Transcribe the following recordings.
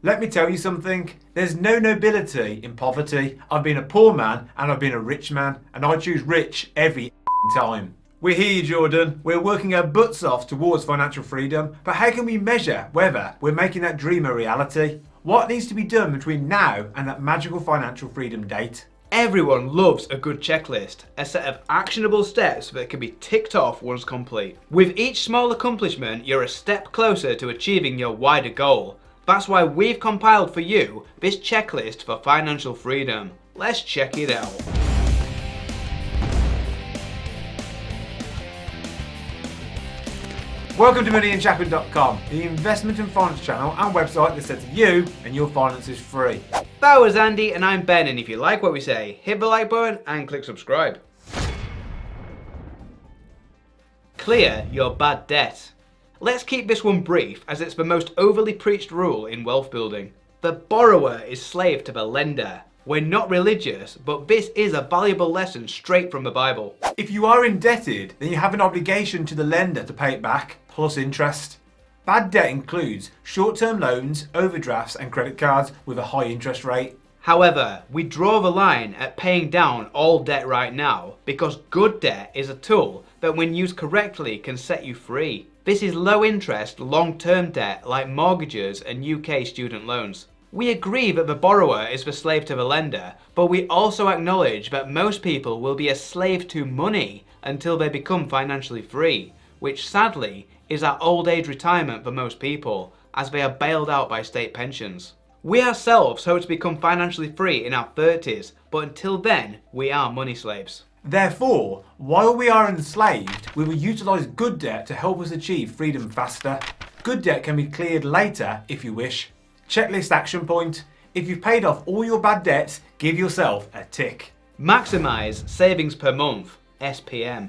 Let me tell you something, there's no nobility in poverty. I've been a poor man and I've been a rich man, and I choose rich every time. We're here, Jordan. We're working our butts off towards financial freedom, but how can we measure whether we're making that dream a reality? What needs to be done between now and that magical financial freedom date? Everyone loves a good checklist, a set of actionable steps that can be ticked off once complete. With each small accomplishment, you're a step closer to achieving your wider goal. That's why we've compiled for you this checklist for financial freedom. Let's check it out. Welcome to Unshackled.com, the investment and finance channel and website that sets you and your finances free. That was Andy and I'm Ben, and if you like what we say, hit the like button and click subscribe. Clear your bad debt. Let's keep this one brief, as it's the most overly preached rule in wealth building. The borrower is slave to the lender. We're not religious, but this is a valuable lesson straight from the Bible. If you are indebted, then you have an obligation to the lender to pay it back, plus interest. Bad debt includes short-term loans, overdrafts and credit cards with a high interest rate. However, we draw the line at paying down all debt right now, because good debt is a tool that when used correctly can set you free. This is low interest, long-term debt like mortgages and UK student loans. We agree that the borrower is the slave to the lender, but we also acknowledge that most people will be a slave to money until they become financially free, which sadly is at old age retirement for most people, as they are bailed out by state pensions. We ourselves hope to become financially free in our 30s, but until then, we are money slaves. Therefore, while we are enslaved, we will utilise good debt to help us achieve freedom faster. Good debt can be cleared later if you wish. Checklist action point. If you've paid off all your bad debts, give yourself a tick. Maximise savings per month, SPM.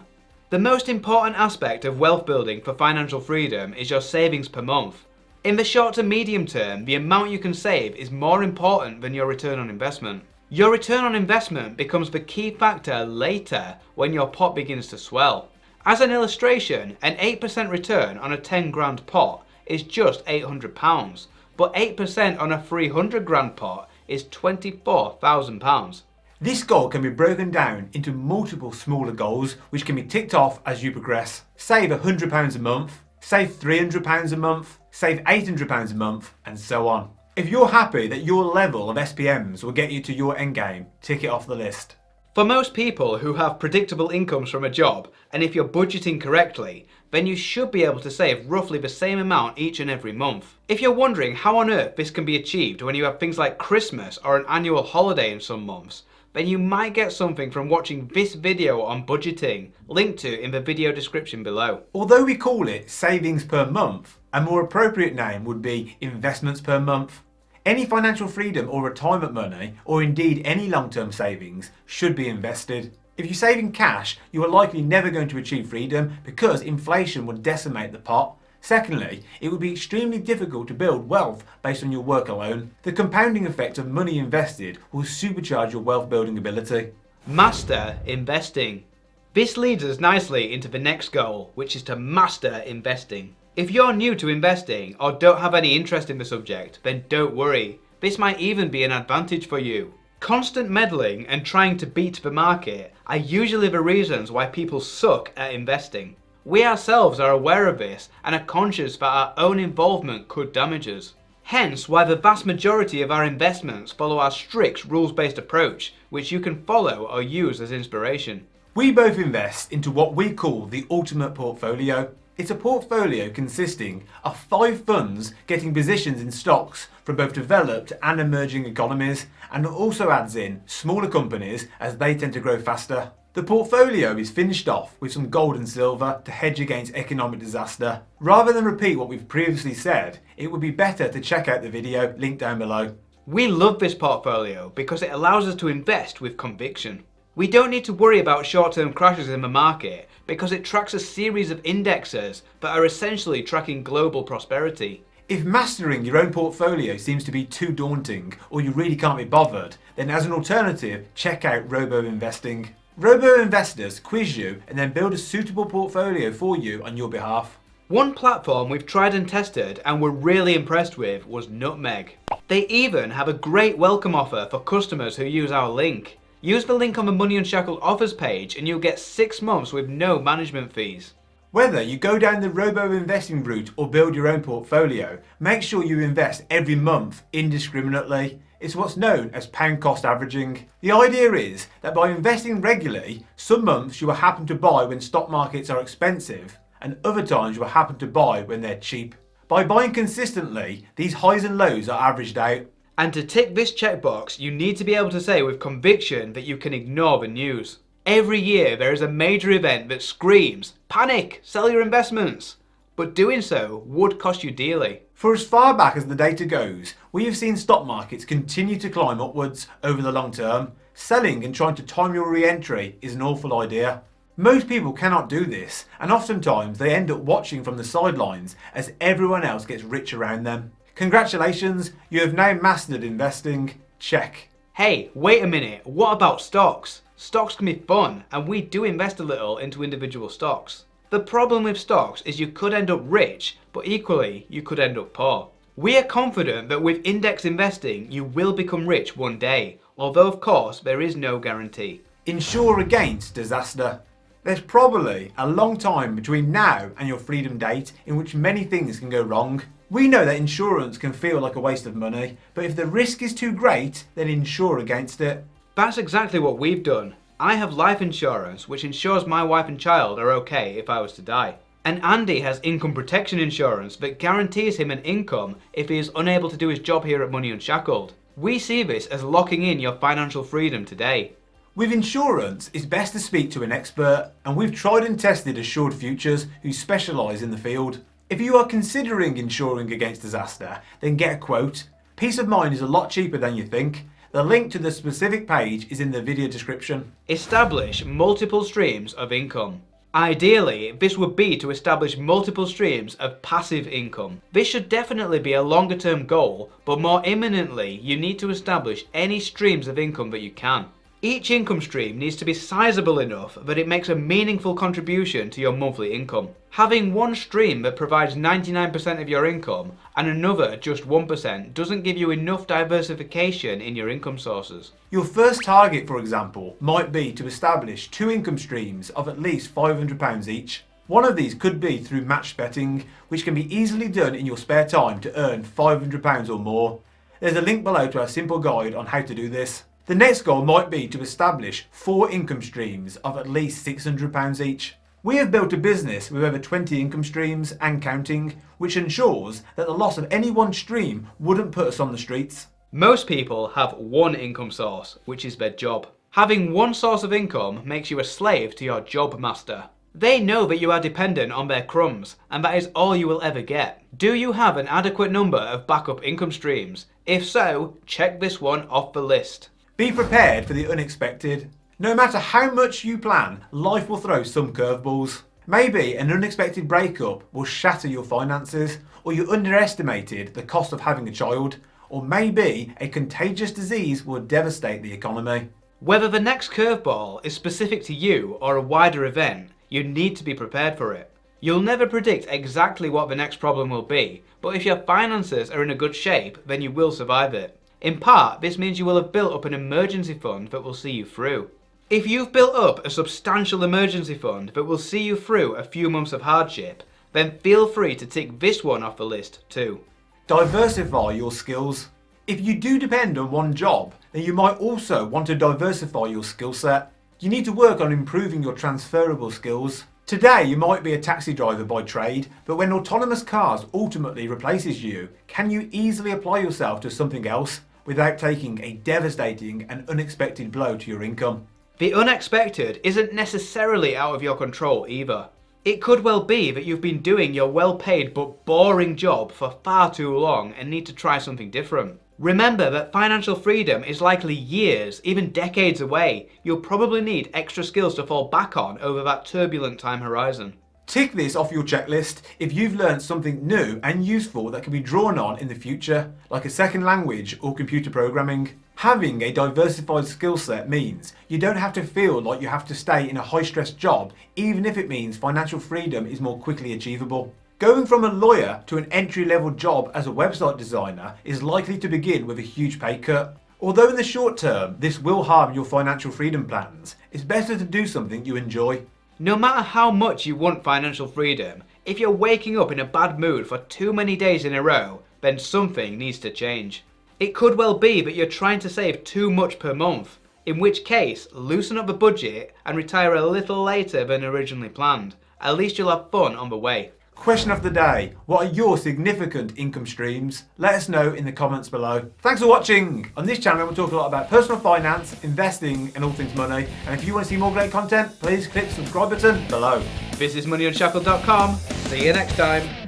The most important aspect of wealth building for financial freedom is your savings per month. In the short to medium term, the amount you can save is more important than your return on investment. Your return on investment becomes the key factor later when your pot begins to swell. As an illustration, an 8% return on a 10 grand pot is just £800, but 8% on a 300 grand pot is £24,000. This goal can be broken down into multiple smaller goals which can be ticked off as you progress. Save £100 a month, save £300 a month, save £800 a month, and so on. If you're happy that your level of SPMs will get you to your endgame, tick it off the list. For most people who have predictable incomes from a job, and if you're budgeting correctly, then you should be able to save roughly the same amount each and every month. If you're wondering how on earth this can be achieved when you have things like Christmas or an annual holiday in some months, then you might get something from watching this video on budgeting, linked to in the video description below. Although we call it savings per month, a more appropriate name would be investments per month. Any financial freedom or retirement money, or indeed any long-term savings, should be invested. If you save in cash, you are likely never going to achieve freedom because inflation would decimate the pot. Secondly, it would be extremely difficult to build wealth based on your work alone. The compounding effect of money invested will supercharge your wealth building ability. Master investing. This leads us nicely into the next goal, which is to master investing. If you're new to investing or don't have any interest in the subject, then don't worry. This might even be an advantage for you. Constant meddling and trying to beat the market are usually the reasons why people suck at investing. We ourselves are aware of this and are conscious that our own involvement could damage us. Hence why the vast majority of our investments follow our strict rules-based approach, which you can follow or use as inspiration. We both invest into what we call the ultimate portfolio. It's a portfolio consisting of 5 funds getting positions in stocks from both developed and emerging economies, and also adds in smaller companies as they tend to grow faster. The portfolio is finished off with some gold and silver to hedge against economic disaster. Rather than repeat what we've previously said, it would be better to check out the video linked down below. We love this portfolio because it allows us to invest with conviction. We don't need to worry about short-term crashes in the market because it tracks a series of indexes that are essentially tracking global prosperity. If mastering your own portfolio seems to be too daunting or you really can't be bothered, then as an alternative, check out robo-investing. Robo-investors quiz you and then build a suitable portfolio for you on your behalf. One platform we've tried and tested and were really impressed with was Nutmeg. They even have a great welcome offer for customers who use our link. Use the link on the Money Unshackled offers page and you'll get 6 months with no management fees. Whether you go down the robo-investing route or build your own portfolio, make sure you invest every month indiscriminately. It's what's known as pound cost averaging. The idea is that by investing regularly, some months you will happen to buy when stock markets are expensive, and other times you will happen to buy when they're cheap. By buying consistently, these highs and lows are averaged out. And to tick this checkbox, you need to be able to say with conviction that you can ignore the news. Every year there is a major event that screams, panic, sell your investments. But doing so would cost you dearly. For as far back as the data goes, we have seen stock markets continue to climb upwards over the long term. Selling and trying to time your re-entry is an awful idea. Most people cannot do this, and oftentimes they end up watching from the sidelines as everyone else gets rich around them. Congratulations, you have now mastered investing. Check. Hey, wait a minute, what about stocks? Stocks can be fun, and we do invest a little into individual stocks. The problem with stocks is you could end up rich, but equally you could end up poor. We are confident that with index investing you will become rich one day, although of course there is no guarantee. Insure against disaster. There's probably a long time between now and your freedom date in which many things can go wrong. We know that insurance can feel like a waste of money, but if the risk is too great, then insure against it. That's exactly what we've done. I have life insurance, which ensures my wife and child are okay if I was to die. And Andy has income protection insurance that guarantees him an income if he is unable to do his job here at Money Unshackled. We see this as locking in your financial freedom today. With insurance, it's best to speak to an expert, and we've tried and tested Assured Futures who specialise in the field. If you are considering insuring against disaster, then get a quote. Peace of mind is a lot cheaper than you think. The link to the specific page is in the video description. Establish multiple streams of income. Ideally, this would be to establish multiple streams of passive income. This should definitely be a longer term goal, but more imminently, you need to establish any streams of income that you can. Each income stream needs to be sizable enough that it makes a meaningful contribution to your monthly income. Having one stream that provides 99% of your income and another just 1% doesn't give you enough diversification in your income sources. Your first target, for example, might be to establish 2 income streams of at least £500 each. One of these could be through matched betting, which can be easily done in your spare time to earn £500 or more. There's a link below to our simple guide on how to do this. The next goal might be to establish 4 income streams of at least £600 each. We have built a business with over 20 income streams and counting, which ensures that the loss of any one stream wouldn't put us on the streets. Most people have one income source, which is their job. Having one source of income makes you a slave to your job master. They know that you are dependent on their crumbs, and that is all you will ever get. Do you have an adequate number of backup income streams? If so, check this one off the list. Be prepared for the unexpected. No matter how much you plan, life will throw some curveballs. Maybe an unexpected breakup will shatter your finances, or you underestimated the cost of having a child, or maybe a contagious disease will devastate the economy. Whether the next curveball is specific to you or a wider event, you need to be prepared for it. You'll never predict exactly what the next problem will be, but if your finances are in a good shape, then you will survive it. In part, this means you will have built up an emergency fund that will see you through. If you've built up a substantial emergency fund that will see you through a few months of hardship, then feel free to tick this one off the list too. Diversify your skills. If you do depend on one job, then you might also want to diversify your skill set. You need to work on improving your transferable skills. Today you might be a taxi driver by trade, but when autonomous cars ultimately replaces you, can you easily apply yourself to something else without taking a devastating and unexpected blow to your income? The unexpected isn't necessarily out of your control either. It could well be that you've been doing your well-paid but boring job for far too long and need to try something different. Remember that financial freedom is likely years, even decades away. You'll probably need extra skills to fall back on over that turbulent time horizon. Tick this off your checklist if you've learned something new and useful that can be drawn on in the future, like a second language or computer programming. Having a diversified skill set means you don't have to feel like you have to stay in a high-stress job, even if it means financial freedom is more quickly achievable. Going from a lawyer to an entry-level job as a website designer is likely to begin with a huge pay cut. Although in the short term this will harm your financial freedom plans, it's better to do something you enjoy. No matter how much you want financial freedom, if you're waking up in a bad mood for too many days in a row, then something needs to change. It could well be that you're trying to save too much per month, in which case loosen up the budget and retire a little later than originally planned. At least you'll have fun on the way. Question of the day: what are your significant income streams? Let us know in the comments below. Thanks for watching. On this channel we'll talk a lot about personal finance, investing and all things money. And if you want to see more great content, please click the subscribe button below. This is moneyunshackled.com. See you next time.